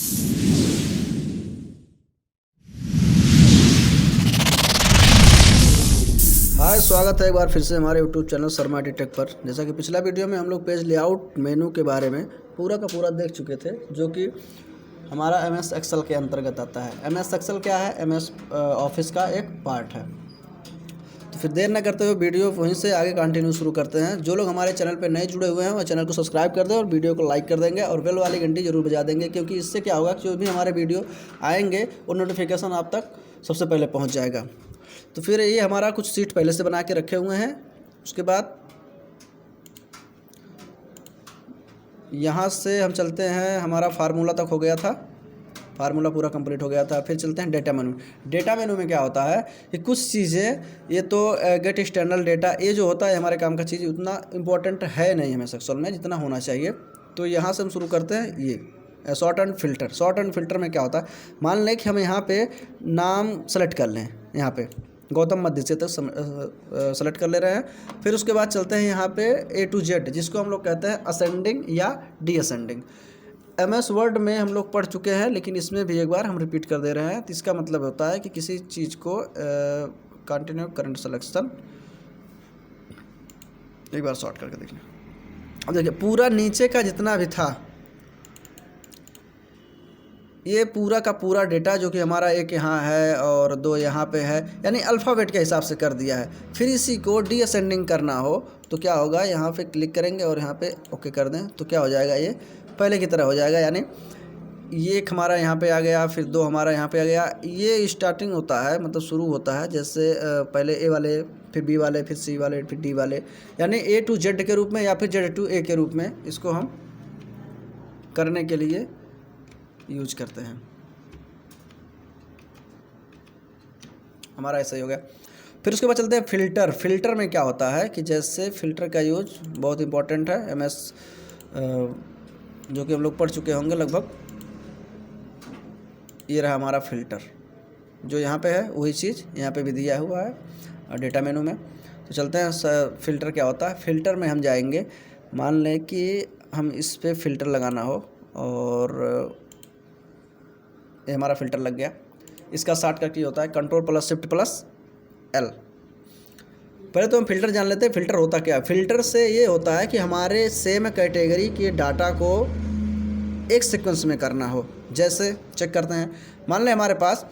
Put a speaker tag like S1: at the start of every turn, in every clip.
S1: हाय, स्वागत है एक बार फिर से हमारे YouTube channel Sharma D tech पर। जैसा कि पिछला वीडियो में हम लोग पेज लेआउट मेनू के बारे में पूरा का पूरा देख चुके थे, जो कि हमारा MS एक्सेल के अंतर्गत आता है। MS एक्सेल क्या है? MS ऑफिस का एक पार्ट है। तो फिर देर न करते हुए वीडियो वहीं से आगे कंटिन्यू शुरू करते हैं। जो लोग हमारे चैनल पर नए जुड़े हुए हैं वो चैनल को सब्सक्राइब कर दें और वीडियो को लाइक कर देंगे और बेल वाली घंटी जरूर बजा देंगे, क्योंकि इससे क्या होगा कि जो भी हमारे वीडियो आएंगे वो नोटिफिकेशन आप तक सबसे पहले पहुँच जाएगा। तो फिर ये हमारा कुछ सीट पहले से बना के रखे हुए हैं। उसके बाद यहाँ से हम चलते हैं, हमारा फार्मूला तक हो गया था, फार्मूला पूरा कंप्लीट हो गया था। फिर चलते हैं डेटा मेनू। डेटा मेनू में क्या होता है कि कुछ चीज़ें, ये तो गेट स्टैंडर्ड डेटा, ये जो होता है हमारे काम का चीज़ उतना इम्पोर्टेंट है नहीं हमें सेक्शन में जितना होना चाहिए। तो यहाँ से हम शुरू करते हैं। ये sort and filter. Sort and filter में क्या होता है, मान लें कि हम यहाँ पे नाम सेलेक्ट कर लें, यहाँ पे गौतम मध्य से तक सेलेक्ट कर ले रहे हैं। फिर उसके बाद चलते हैं यहाँ पे A to Z, जिसको हम लोग कहते हैं असेंडिंग या डीअसेंडिंग। MS वर्ड में हम लोग पढ़ चुके हैं, लेकिन इसमें भी एक बार हम रिपीट कर दे रहे हैं। तो इसका मतलब होता है कि किसी चीज़ को कंटिन्यू करंट सिलेक्शन, एक बार शॉर्ट करके देख लें। अब देखिए पूरा नीचे का जितना भी था, ये पूरा का पूरा डेटा जो कि हमारा एक यहाँ है और दो यहाँ पे है, यानी अल्फ़ाबेट के हिसाब से कर दिया है। फिर इसी को डीअसेंडिंग करना हो तो क्या होगा, यहाँ पे क्लिक करेंगे और यहाँ पे ओके कर दें तो क्या हो जाएगा, ये पहले की तरह हो जाएगा। यानी ये एक हमारा यहाँ पे आ गया, फिर दो हमारा यहाँ पे आ गया। ये स्टार्टिंग होता है, मतलब शुरू होता है जैसे पहले A वाले, फिर B वाले, फिर C वाले, फिर D वाले, यानी A to Z के रूप में या फिर Z to A के रूप में इसको हम करने के लिए यूज करते हैं। हमारा ऐसा ही हो गया। फिर उसके बाद चलते हैं फिल्टर। फिल्टर में क्या होता है कि जैसे फिल्टर का यूज बहुत इंपॉर्टेंट है, MS जो कि हम लोग पढ़ चुके होंगे लगभग। ये रहा हमारा फिल्टर, जो यहाँ पे है वही चीज़ यहाँ पे भी दिया हुआ है डेटा मेनू में। तो चलते हैं फिल्टर क्या होता है। फिल्टर में हम जाएंगे, मान लें कि हम इस पर फिल्टर लगाना हो और ये हमारा फ़िल्टर लग गया। इसका शॉर्टकट ये होता है Ctrl+Shift+L। पहले तो हम फ़िल्टर जान लेते हैं। फ़िल्टर होता क्या है? फ़िल्टर से ये होता है कि हमारे सेम कैटेगरी के डाटा को एक सीक्वेंस में करना हो। जैसे चेक करते हैं, मान लें हमारे पास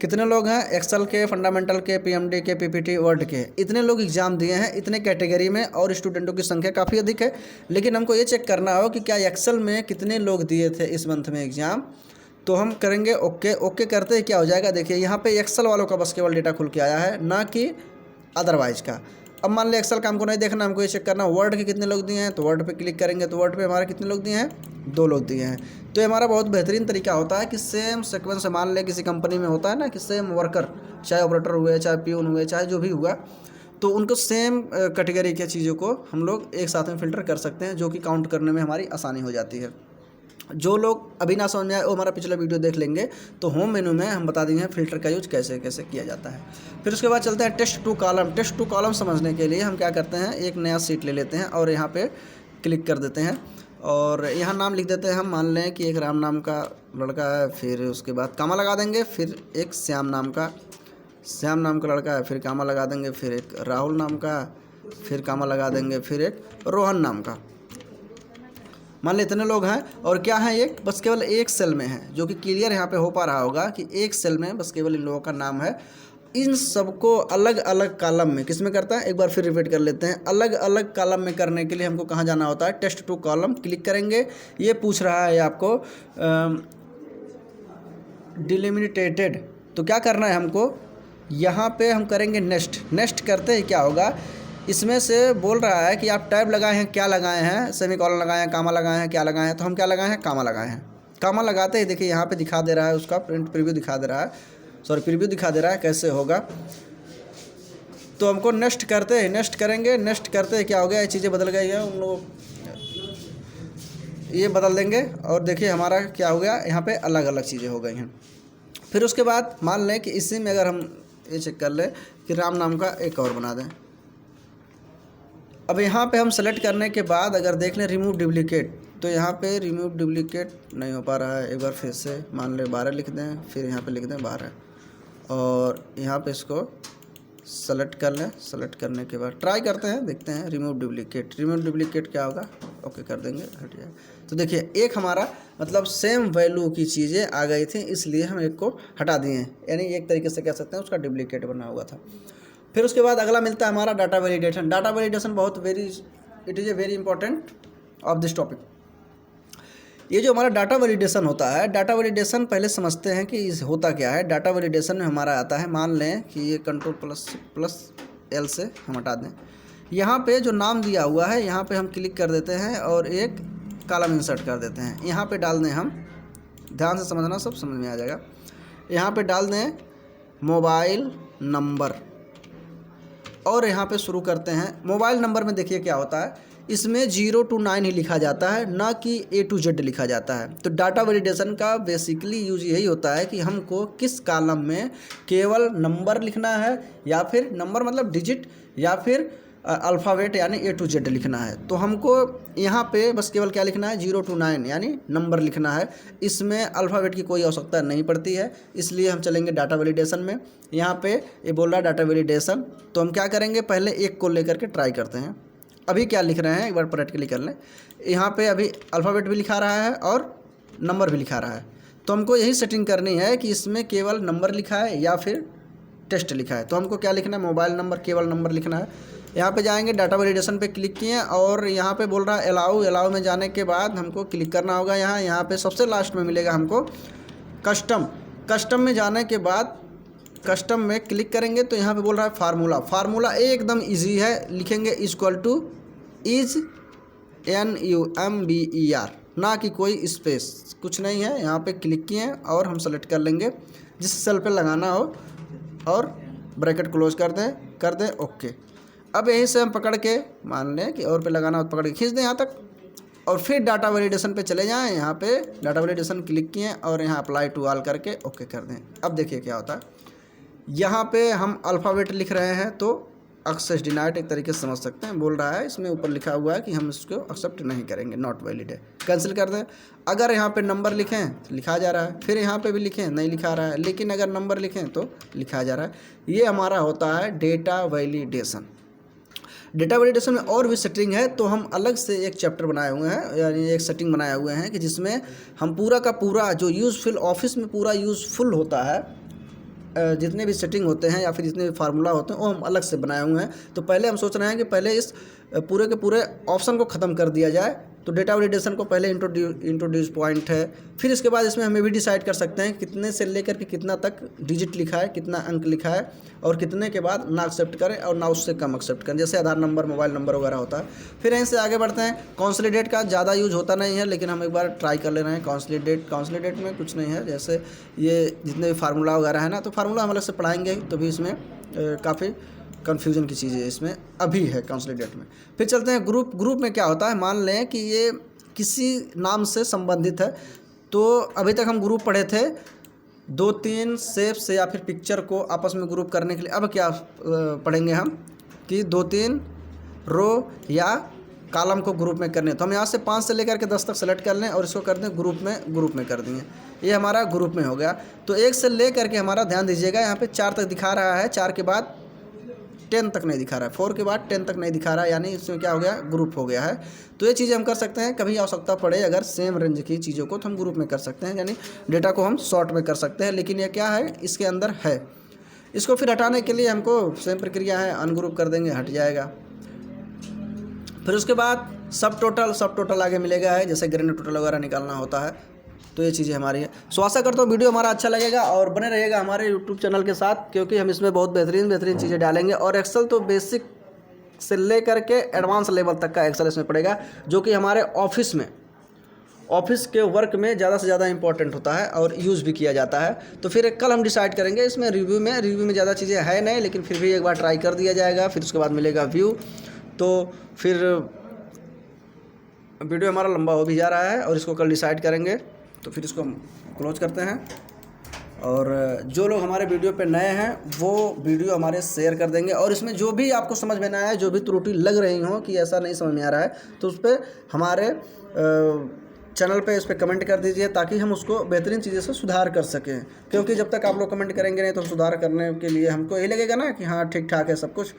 S1: कितने लोग हैं, एक्सेल के, फंडामेंटल के, PMD के, PPT, वर्ड के, इतने लोग एग्ज़ाम दिए हैं इतने कैटेगरी में और स्टूडेंटों की संख्या काफ़ी अधिक है। लेकिन हमको ये चेक करना हो कि क्या एक्सेल में कितने लोग दिए थे इस मंथ में एग्ज़ाम। तो हम करेंगे ओके। ओके करते ही क्या हो जाएगा, देखिए यहाँ पे एक्सेल वालों का बस केवल डेटा खुल के आया है, ना कि अदरवाइज का। अब मान लिया एक्सेल का हमको नहीं देखना, हमको ये चेक करना वर्ड के कितने लोग दिए हैं, तो वर्ड पे क्लिक करेंगे तो वर्ड पे हमारे कितने लोग दिए हैं, 2 लोग दिए हैं। तो ये हमारा बहुत बेहतरीन तरीका होता है कि सेम सीक्वेंस से, मान लें किसी कंपनी में होता है ना कि सेम वर्कर, चाहे ऑपरेटर हुए, चाहे पियून हुए, चाहे जो भी हुआ, तो उनको सेम कैटेगरी की चीज़ों को हम लोग एक साथ में फ़िल्टर कर सकते हैं, जो कि काउंट करने में हमारी आसानी हो जाती है। जो लोग अभी ना समझ में आए वो हमारा पिछला वीडियो देख लेंगे। तो होम मेनू में हम बता देंगे फ़िल्टर का यूज कैसे कैसे किया जाता है। फिर उसके बाद चलते हैं test two column. Test two column समझने के लिए हम क्या करते हैं, एक नया सीट ले लेते हैं और यहाँ पे क्लिक कर देते हैं और यहाँ नाम लिख देते हैं हम। मान लें कि एक राम नाम का लड़का है, फिर उसके बाद कामा लगा देंगे, फिर एक श्याम नाम का लड़का है, फिर कामा लगा देंगे, फिर एक राहुल नाम का, फिर कामा लगा देंगे, फिर एक रोहन नाम का। मान लें इतने लोग हैं और क्या है, एक बस केवल एक सेल में है, जो कि क्लियर यहाँ पे हो पा रहा होगा कि एक सेल में बस केवल इन लोगों का नाम है। इन सबको अलग अलग कॉलम में किस में करता है, एक बार फिर रिपीट कर लेते हैं। अलग अलग कॉलम में करने के लिए हमको कहाँ जाना होता है, टेस्ट टू कॉलम क्लिक करेंगे। ये पूछ रहा है आपको डिलिमिटेड, तो क्या करना है हमको, यहाँ पे हम करेंगे नेक्स्ट। नेक्स्ट करते ही क्या होगा, इसमें से बोल रहा है कि आप टैब लगाए हैं, क्या लगाए हैं, सेमीकोलन लगाए हैं, कामा लगाए हैं, क्या लगाए हैं। तो हम क्या लगाए हैं, कामा लगाए हैं। कामा लगाते ही देखिए यहाँ पे दिखा दे रहा है, उसका प्रीव्यू दिखा दे रहा है, प्रीव्यू दिखा दे रहा है कैसे होगा। तो हमको नेक्स्ट करते हैं, नेक्स्ट करेंगे। नेक्स्ट करते ही क्या हो गया, ये चीज़ें बदल गई हैं, उन लोग ये बदल देंगे और देखिए हमारा क्या हो गया, यहाँ पे अलग अलग चीज़ें हो गई हैं। फिर उसके बाद मान लें कि इसी में अगर हम ये चेक कर लें कि राम नाम का एक और बना दें। अब यहाँ पे हम सेलेक्ट करने के बाद अगर देख लें रिमूव डुप्लीकेट, तो यहाँ पे रिमूव डुप्लीकेट नहीं हो पा रहा है। एक बार फिर से मान ले 12 लिख दें, फिर यहाँ पे लिख दें 12 और यहाँ पे इसको सेलेक्ट कर लें। सेलेक्ट करने के बाद ट्राई करते हैं, देखते हैं रिमूव डुप्लीकेट। रिमूव डुप्लीकेट क्या होगा, ओके कर देंगे, हट जाए। तो देखिए एक हमारा मतलब सेम वैल्यू की चीज़ें आ गई थी, इसलिए हम एक को हटा दिए हैं, यानी एक तरीके से कह सकते हैं उसका डुप्लीकेट बना हुआ था। फिर उसके बाद अगला मिलता है हमारा डाटा वैलिडेशन। डाटा वैलिडेशन बहुत it is a very important of this topic. ये जो हमारा डाटा वैलिडेशन होता है, डाटा वैलिडेशन पहले समझते हैं कि होता क्या है। डाटा वैलिडेशन में हमारा आता है, मान लें कि ये Ctrl+L से हम हटा दें। यहाँ पे जो नाम दिया हुआ है यहाँ पे हम क्लिक कर देते हैं और एक कॉलम इंसर्ट कर देते हैं। यहाँ पे डाल दें, हम ध्यान से समझना, सब समझ में आ जाएगा। यहाँ पे डाल दें मोबाइल नंबर और यहाँ पे शुरू करते हैं। मोबाइल नंबर में देखिए क्या होता है, इसमें 0 to 9 ही लिखा जाता है, ना कि A to Z लिखा जाता है। तो डाटा वैलिडेशन का बेसिकली यूज यही होता है कि हमको किस कॉलम में केवल नंबर लिखना है, या फिर नंबर मतलब डिजिट, या फिर अल्फ़ाबेट यानी A to Z लिखना है। तो हमको यहाँ पे बस केवल क्या लिखना है, 0 to 9 यानी नंबर लिखना है। इसमें अल्फ़ाबेट की कोई आवश्यकता नहीं पड़ती है, इसलिए हम चलेंगे डाटा वैलिडेशन में। यहाँ पे ये बोल रहा है डाटा वैलिडेशन, तो हम क्या करेंगे, पहले एक को लेकर के ट्राई करते हैं। अभी क्या लिख रहे हैं, एक बार प्रैक्टिकली कर लें। यहाँ पे अभी अल्फ़ाबेट भी लिखा रहा है और नंबर भी लिखा रहा है, तो हमको यही सेटिंग करनी है कि इसमें केवल नंबर लिखा है या फिर टेस्ट लिखा है। तो हमको क्या लिखना है, मोबाइल नंबर, केवल नंबर लिखना है। यहाँ पे जाएंगे, डाटा वैलिडेशन पे क्लिक किए और यहाँ पे बोल रहा है अलाउ में जाने के बाद हमको क्लिक करना होगा। यहाँ पे सबसे लास्ट में मिलेगा हमको कस्टम में जाने के बाद कस्टम में क्लिक करेंगे तो यहाँ पे बोल रहा है फार्मूला एकदम इजी है, लिखेंगे इक्वल टू इज NUMBER, ना कि कोई स्पेस, कुछ नहीं है। यहाँ पे क्लिक किए और हम सेलेक्ट कर लेंगे जिस सेल पे लगाना हो और ब्रैकेट क्लोज कर दें ओके। अब यहीं से हम पकड़ के मान लें कि और पे लगाना हो तो पकड़ के खींच दें यहाँ तक, और फिर डाटा वैलिडेशन पे चले जाएं। यहाँ पे डाटा वैलिडेशन क्लिक किए और यहाँ अप्लाई टू ऑल करके ओके कर दें। अब देखिए क्या होता है, यहाँ पे हम अल्फ़ाबेट लिख रहे हैं तो एक्सेस डिनाइड एक तरीके से समझ सकते हैं। बोल रहा है इसमें ऊपर लिखा हुआ है कि हम इसको एक्सेप्ट नहीं करेंगे, नॉट वैलिड है, कैंसिल कर दें। अगर यहाँ पे नंबर लिखें तो लिखा जा रहा है, फिर यहाँ पे भी लिखें नहीं लिखा रहा है, लेकिन अगर नंबर लिखें तो लिखा जा रहा है। ये हमारा होता है डेटा वैलिडेशन। डेटा वैलिडेशन में और भी सेटिंग है, तो हम अलग से एक चैप्टर बनाए हुए हैं, यानी एक सेटिंग बनाए हुए हैं कि जिसमें हम पूरा का पूरा जो यूज़फुल ऑफिस में पूरा यूज़फुल होता है, जितने भी सेटिंग होते हैं या फिर जितने भी फार्मूला होते हैं वो हम अलग से बनाए हुए हैं। तो पहले हम सोच रहे हैं कि पहले इस पूरे के पूरे ऑप्शन को ख़त्म कर दिया जाए। तो डेटा वैलिडेशन को पहले इंट्रोड्यूस पॉइंट है, फिर इसके बाद इसमें हमें भी डिसाइड कर सकते हैं कितने से लेकर के कितना तक डिजिट लिखा है, कितना अंक लिखा है, और कितने के बाद ना एक्सेप्ट करें और ना उससे कम एक्सेप्ट करें, जैसे आधार नंबर, मोबाइल नंबर वगैरह होता है। फिर यहीं से आगे बढ़ते हैं। कॉन्सोलिडेट का ज़्यादा यूज होता नहीं है, लेकिन हम एक बार ट्राई कर ले रहे हैं। कॉन्सोलिडेट में कुछ नहीं है, जैसे ये जितने भी फार्मूला वगैरह है ना, तो फार्मूला हम अलग से पढ़ाएंगे, तो भी इसमें काफ़ी कन्फ्यूजन की चीज़ें इसमें अभी है कॉन्सोलिडेट में। फिर चलते हैं ग्रुप में क्या होता है। मान लें कि ये किसी नाम से संबंधित है, तो अभी तक हम ग्रुप पढ़े थे 2-3 शेप्स या फिर पिक्चर को आपस में ग्रुप करने के लिए। अब क्या पढ़ेंगे हम कि 2-3 रो या कॉलम को ग्रुप में करने। तो हम यहाँ से 5 से लेकर के 10 तक सेलेक्ट कर लें और इसको कर दें ग्रुप में कर दिए। ये हमारा ग्रुप में हो गया। तो 1 से ले करके हमारा ध्यान दीजिएगा, यहाँ पे 4 तक दिखा रहा है, 4 के बाद 10 तक नहीं दिखा रहा है, 4 के बाद 10 तक नहीं दिखा रहा है, यानी इसमें क्या हो गया, ग्रुप हो गया है। तो ये चीज़ें हम कर सकते हैं, कभी आवश्यकता पड़े अगर सेम रेंज की चीज़ों को तो हम ग्रुप में कर सकते हैं, यानी डेटा को हम शॉर्ट में कर सकते हैं। लेकिन ये क्या है, इसके अंदर है। इसको फिर हटाने के लिए हमको सेम प्रक्रिया है, अनग्रुप कर देंगे, हट जाएगा। फिर उसके बाद सब टोटल आगे मिलेगा है, जैसे ग्रेड टोटल वगैरह निकालना होता है। तो ये चीज़ें हमारी है। सो आशा करता हूँ वीडियो हमारा अच्छा लगेगा और बने रहिएगा हमारे यूट्यूब चैनल के साथ, क्योंकि हम इसमें बहुत बेहतरीन चीज़ें डालेंगे। और एक्सेल तो बेसिक से ले करके एडवांस लेवल तक का एक्सेल इसमें पड़ेगा, जो कि हमारे ऑफिस के वर्क में ज़्यादा से ज़्यादा इंपॉर्टेंट होता है और यूज़ भी किया जाता है। तो फिर कल हम डिसाइड करेंगे इसमें रिव्यू में ज़्यादा चीज़ें है नहीं, लेकिन फिर भी एक बार ट्राई कर दिया जाएगा। फिर उसके बाद मिलेगा व्यू। तो फिर वीडियो हमारा लंबा हो भी जा रहा है और इसको कल डिसाइड करेंगे। तो फिर इसको हम क्लोज करते हैं और जो लोग हमारे वीडियो पे नए हैं वो वीडियो हमारे शेयर कर देंगे, और इसमें जो भी आपको समझ में ना आए, जो भी त्रुटि लग रही हो कि ऐसा नहीं समझ में आ रहा है, तो उस पर हमारे चैनल पे इस पर कमेंट कर दीजिए, ताकि हम उसको बेहतरीन चीज़ें से सुधार कर सकें। क्योंकि जब तक आप लोग कमेंट करेंगे नहीं तो सुधार करने के लिए हमको यही लगेगा ना कि हाँ ठीक ठाक है सब कुछ।